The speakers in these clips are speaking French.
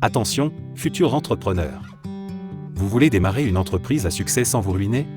Attention, futur entrepreneur. Vous voulez démarrer une entreprise à succès sans vous ruiner?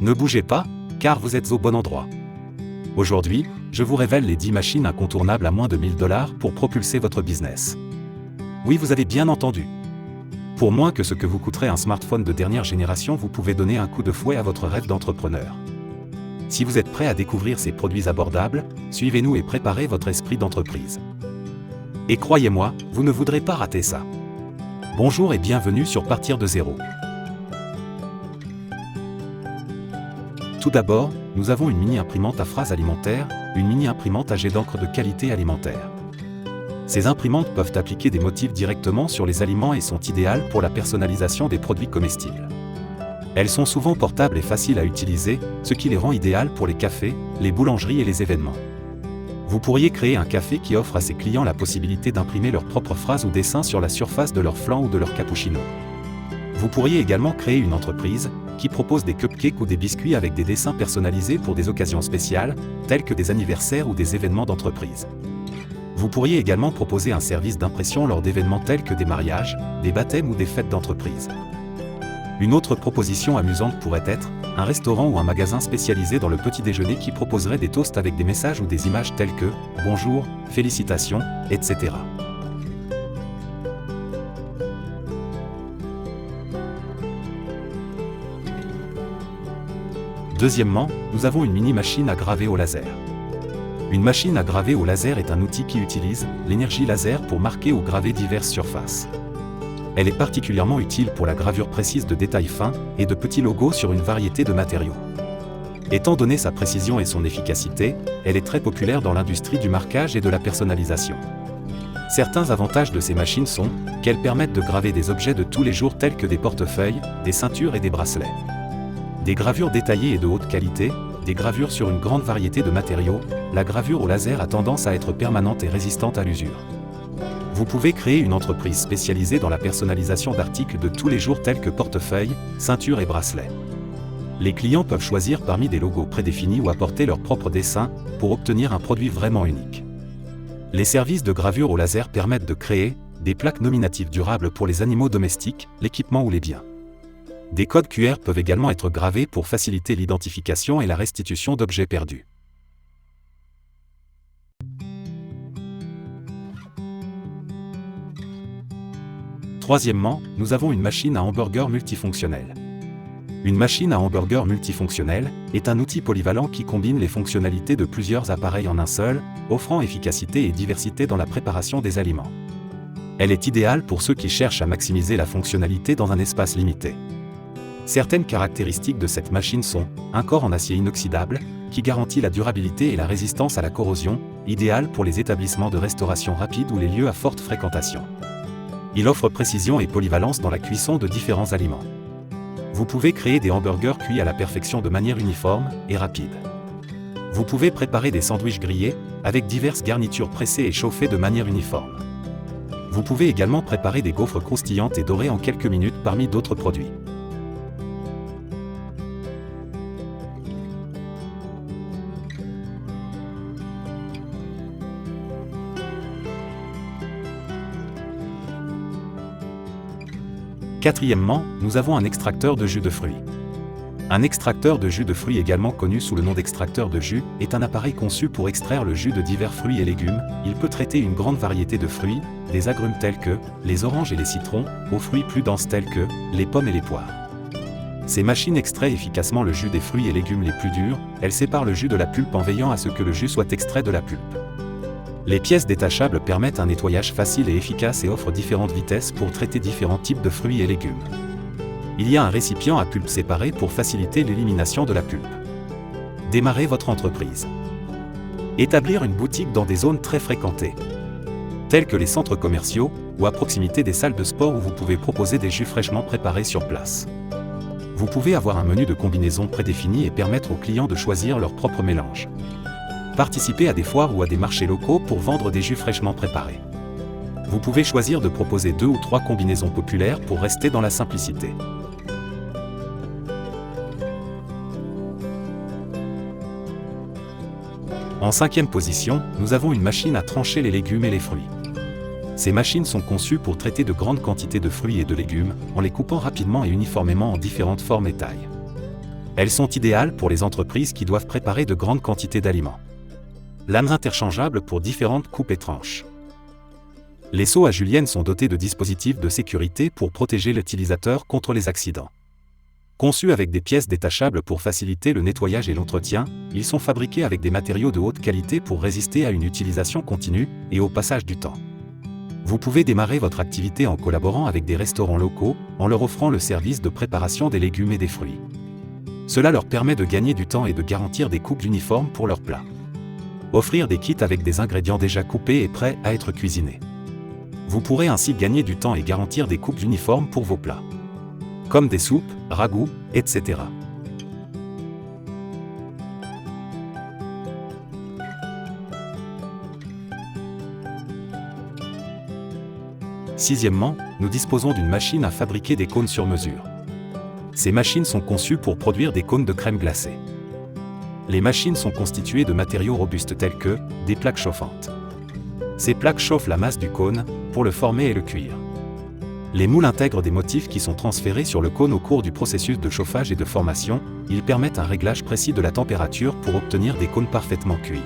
Ne bougez pas, car vous êtes au bon endroit. Aujourd'hui, je vous révèle les 10 machines incontournables à moins de 1000 $ pour propulser votre business. Oui, vous avez bien entendu. Pour moins que ce que vous coûterait un smartphone de dernière génération, vous pouvez donner un coup de fouet à votre rêve d'entrepreneur. Si vous êtes prêt à découvrir ces produits abordables, suivez-nous et préparez votre esprit d'entreprise. Et croyez-moi, vous ne voudrez pas rater ça. Bonjour et bienvenue sur Partir de zéro. Tout d'abord, nous avons une mini-imprimante à phrases alimentaires, une mini-imprimante à jet d'encre de qualité alimentaire. Ces imprimantes peuvent appliquer des motifs directement sur les aliments et sont idéales pour la personnalisation des produits comestibles. Elles sont souvent portables et faciles à utiliser, ce qui les rend idéales pour les cafés, les boulangeries et les événements. Vous pourriez créer un café qui offre à ses clients la possibilité d'imprimer leurs propres phrases ou dessins sur la surface de leur flan ou de leur cappuccino. Vous pourriez également créer une entreprise qui propose des cupcakes ou des biscuits avec des dessins personnalisés pour des occasions spéciales, telles que des anniversaires ou des événements d'entreprise. Vous pourriez également proposer un service d'impression lors d'événements tels que des mariages, des baptêmes ou des fêtes d'entreprise. Une autre proposition amusante pourrait être un restaurant ou un magasin spécialisé dans le petit déjeuner qui proposerait des toasts avec des messages ou des images telles que « Bonjour »,« Félicitations », etc. Deuxièmement, nous avons une mini-machine à graver au laser. Une machine à graver au laser est un outil qui utilise l'énergie laser pour marquer ou graver diverses surfaces. Elle est particulièrement utile pour la gravure précise de détails fins et de petits logos sur une variété de matériaux. Étant donné sa précision et son efficacité, elle est très populaire dans l'industrie du marquage et de la personnalisation. Certains avantages de ces machines sont qu'elles permettent de graver des objets de tous les jours tels que des portefeuilles, des ceintures et des bracelets. Des gravures détaillées et de haute qualité, des gravures sur une grande variété de matériaux, la gravure au laser a tendance à être permanente et résistante à l'usure. Vous pouvez créer une entreprise spécialisée dans la personnalisation d'articles de tous les jours tels que portefeuilles, ceintures et bracelets. Les clients peuvent choisir parmi des logos prédéfinis ou apporter leur propre dessin pour obtenir un produit vraiment unique. Les services de gravure au laser permettent de créer des plaques nominatives durables pour les animaux domestiques, l'équipement ou les biens. Des codes QR peuvent également être gravés pour faciliter l'identification et la restitution d'objets perdus. Troisièmement, nous avons une machine à hamburger multifonctionnelle. Une machine à hamburger multifonctionnelle est un outil polyvalent qui combine les fonctionnalités de plusieurs appareils en un seul, offrant efficacité et diversité dans la préparation des aliments. Elle est idéale pour ceux qui cherchent à maximiser la fonctionnalité dans un espace limité. Certaines caractéristiques de cette machine sont un corps en acier inoxydable, qui garantit la durabilité et la résistance à la corrosion, idéal pour les établissements de restauration rapide ou les lieux à forte fréquentation. Il offre précision et polyvalence dans la cuisson de différents aliments. Vous pouvez créer des hamburgers cuits à la perfection de manière uniforme et rapide. Vous pouvez préparer des sandwichs grillés, avec diverses garnitures pressées et chauffées de manière uniforme. Vous pouvez également préparer des gaufres croustillantes et dorées en quelques minutes parmi d'autres produits. Quatrièmement, nous avons un extracteur de jus de fruits. Un extracteur de jus de fruits, également connu sous le nom d'extracteur de jus, est un appareil conçu pour extraire le jus de divers fruits et légumes. Il peut traiter une grande variété de fruits, des agrumes tels que les oranges et les citrons, aux fruits plus denses tels que les pommes et les poires. Ces machines extraient efficacement le jus des fruits et légumes les plus durs, elles séparent le jus de la pulpe en veillant à ce que le jus soit extrait de la pulpe. Les pièces détachables permettent un nettoyage facile et efficace et offrent différentes vitesses pour traiter différents types de fruits et légumes. Il y a un récipient à pulpe séparé pour faciliter l'élimination de la pulpe. Démarrez votre entreprise. Établir une boutique dans des zones très fréquentées, telles que les centres commerciaux ou à proximité des salles de sport où vous pouvez proposer des jus fraîchement préparés sur place. Vous pouvez avoir un menu de combinaisons prédéfini et permettre aux clients de choisir leur propre mélange. Participez à des foires ou à des marchés locaux pour vendre des jus fraîchement préparés. Vous pouvez choisir de proposer 2 ou 3 combinaisons populaires pour rester dans la simplicité. En 5e position, nous avons une machine à trancher les légumes et les fruits. Ces machines sont conçues pour traiter de grandes quantités de fruits et de légumes, en les coupant rapidement et uniformément en différentes formes et tailles. Elles sont idéales pour les entreprises qui doivent préparer de grandes quantités d'aliments. Lames interchangeables pour différentes coupes et tranches. Les seaux à julienne sont dotés de dispositifs de sécurité pour protéger l'utilisateur contre les accidents. Conçus avec des pièces détachables pour faciliter le nettoyage et l'entretien, ils sont fabriqués avec des matériaux de haute qualité pour résister à une utilisation continue et au passage du temps. Vous pouvez démarrer votre activité en collaborant avec des restaurants locaux, en leur offrant le service de préparation des légumes et des fruits. Cela leur permet de gagner du temps et de garantir des coupes uniformes pour leurs plats. Offrir des kits avec des ingrédients déjà coupés et prêts à être cuisinés. Vous pourrez ainsi gagner du temps et garantir des coupes uniformes pour vos plats, comme des soupes, ragoûts, etc. Sixièmement, nous disposons d'une machine à fabriquer des cônes sur mesure. Ces machines sont conçues pour produire des cônes de crème glacée. Les machines sont constituées de matériaux robustes tels que des plaques chauffantes. Ces plaques chauffent la masse du cône pour le former et le cuire. Les moules intègrent des motifs qui sont transférés sur le cône au cours du processus de chauffage et de formation. Ils permettent un réglage précis de la température pour obtenir des cônes parfaitement cuits.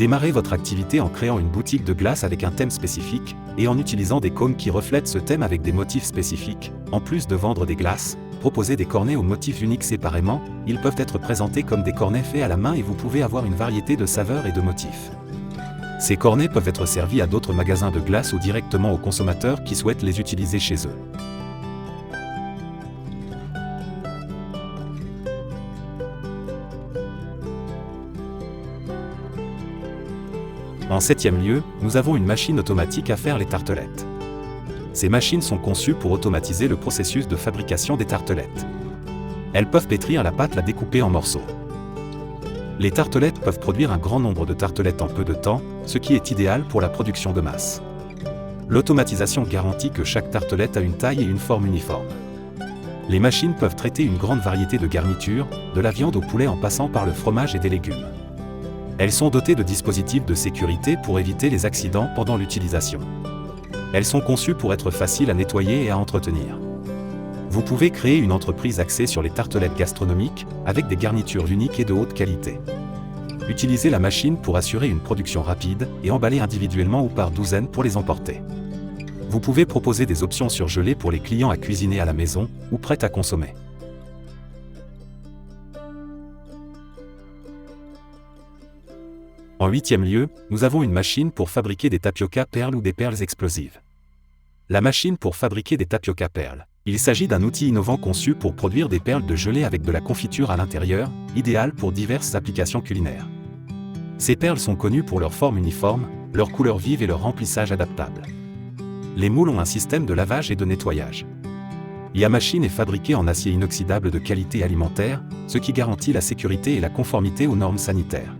Démarrez votre activité en créant une boutique de glace avec un thème spécifique et en utilisant des cônes qui reflètent ce thème avec des motifs spécifiques. En plus de vendre des glaces, proposez des cornets aux motifs uniques séparément. Ils peuvent être présentés comme des cornets faits à la main et vous pouvez avoir une variété de saveurs et de motifs. Ces cornets peuvent être servis à d'autres magasins de glace ou directement aux consommateurs qui souhaitent les utiliser chez eux. En septième lieu, nous avons une machine automatique à faire les tartelettes. Ces machines sont conçues pour automatiser le processus de fabrication des tartelettes. Elles peuvent pétrir la pâte, la découper en morceaux. Les tartelettes peuvent produire un grand nombre de tartelettes en peu de temps, ce qui est idéal pour la production de masse. L'automatisation garantit que chaque tartelette a une taille et une forme uniforme. Les machines peuvent traiter une grande variété de garnitures, de la viande au poulet en passant par le fromage et des légumes. Elles sont dotées de dispositifs de sécurité pour éviter les accidents pendant l'utilisation. Elles sont conçues pour être faciles à nettoyer et à entretenir. Vous pouvez créer une entreprise axée sur les tartelettes gastronomiques, avec des garnitures uniques et de haute qualité. Utilisez la machine pour assurer une production rapide et emballer individuellement ou par douzaines pour les emporter. Vous pouvez proposer des options surgelées pour les clients à cuisiner à la maison ou prêtes à consommer. En huitième lieu, nous avons une machine pour fabriquer des tapioca perles ou des perles explosives. La machine pour fabriquer des tapioca perles. Il s'agit d'un outil innovant conçu pour produire des perles de gelée avec de la confiture à l'intérieur, idéal pour diverses applications culinaires. Ces perles sont connues pour leur forme uniforme, leur couleur vive et leur remplissage adaptable. Les moules ont un système de lavage et de nettoyage. La machine est fabriquée en acier inoxydable de qualité alimentaire, ce qui garantit la sécurité et la conformité aux normes sanitaires.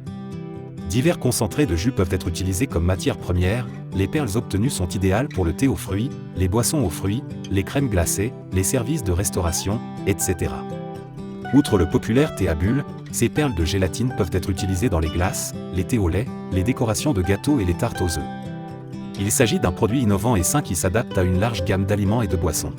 Divers concentrés de jus peuvent être utilisés comme matière première. Les perles obtenues sont idéales pour le thé aux fruits, les boissons aux fruits, les crèmes glacées, les services de restauration, etc. Outre le populaire thé à bulles, ces perles de gélatine peuvent être utilisées dans les glaces, les thés au lait, les décorations de gâteaux et les tartes aux œufs. Il s'agit d'un produit innovant et sain qui s'adapte à une large gamme d'aliments et de boissons.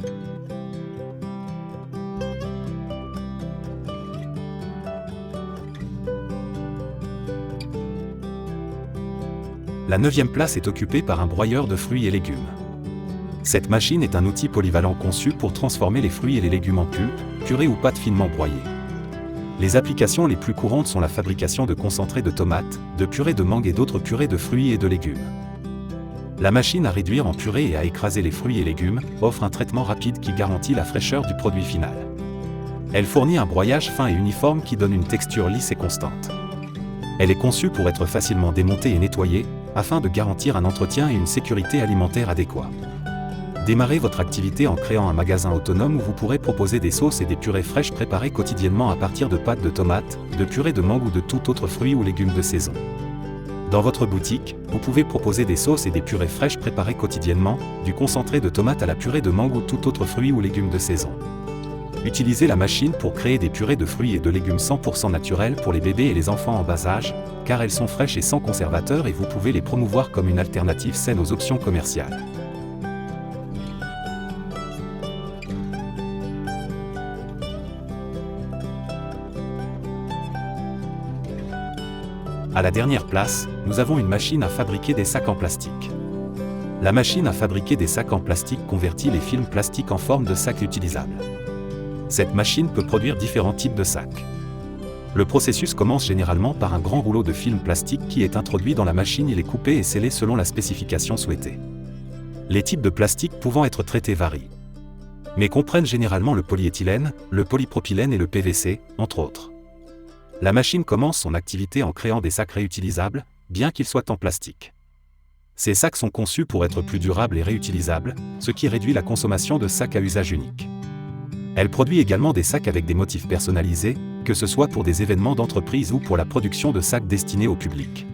La 9e place est occupée par un broyeur de fruits et légumes. Cette machine est un outil polyvalent conçu pour transformer les fruits et les légumes en pulpe, purée ou pâte finement broyée. Les applications les plus courantes sont la fabrication de concentrés de tomates, de purée de mangue et d'autres purées de fruits et de légumes. La machine à réduire en purée et à écraser les fruits et légumes offre un traitement rapide qui garantit la fraîcheur du produit final. Elle fournit un broyage fin et uniforme qui donne une texture lisse et constante. Elle est conçue pour être facilement démontée et nettoyée, afin de garantir un entretien et une sécurité alimentaire adéquats. Démarrez votre activité en créant un magasin autonome où vous pourrez proposer des sauces et des purées fraîches préparées quotidiennement à partir de pâtes de tomates, de purée de mangue ou de tout autre fruit ou légumes de saison. Dans votre boutique, vous pouvez proposer des sauces et des purées fraîches préparées quotidiennement, du concentré de tomates à la purée de mangue ou tout autre fruit ou légume de saison. Utilisez la machine pour créer des purées de fruits et de légumes 100% naturels pour les bébés et les enfants en bas âge, car elles sont fraîches et sans conservateur et vous pouvez les promouvoir comme une alternative saine aux options commerciales. À la dernière place, nous avons une machine à fabriquer des sacs en plastique. La machine à fabriquer des sacs en plastique convertit les films plastiques en forme de sacs utilisables. Cette machine peut produire différents types de sacs. Le processus commence généralement par un grand rouleau de film plastique qui est introduit dans la machine. Il est coupé et scellé selon la spécification souhaitée. Les types de plastique pouvant être traités varient, mais comprennent généralement le polyéthylène, le polypropylène et le PVC, entre autres. La machine commence son activité en créant des sacs réutilisables, bien qu'ils soient en plastique. Ces sacs sont conçus pour être plus durables et réutilisables, ce qui réduit la consommation de sacs à usage unique. Elle produit également des sacs avec des motifs personnalisés, que ce soit pour des événements d'entreprise ou pour la production de sacs destinés au public.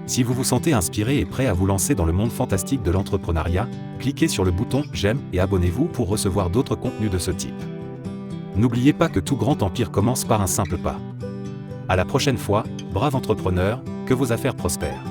Si vous vous sentez inspiré et prêt à vous lancer dans le monde fantastique de l'entrepreneuriat, cliquez sur le bouton « J'aime » et abonnez-vous pour recevoir d'autres contenus de ce type. N'oubliez pas que tout grand empire commence par un simple pas. À la prochaine fois, brave entrepreneur, que vos affaires prospèrent.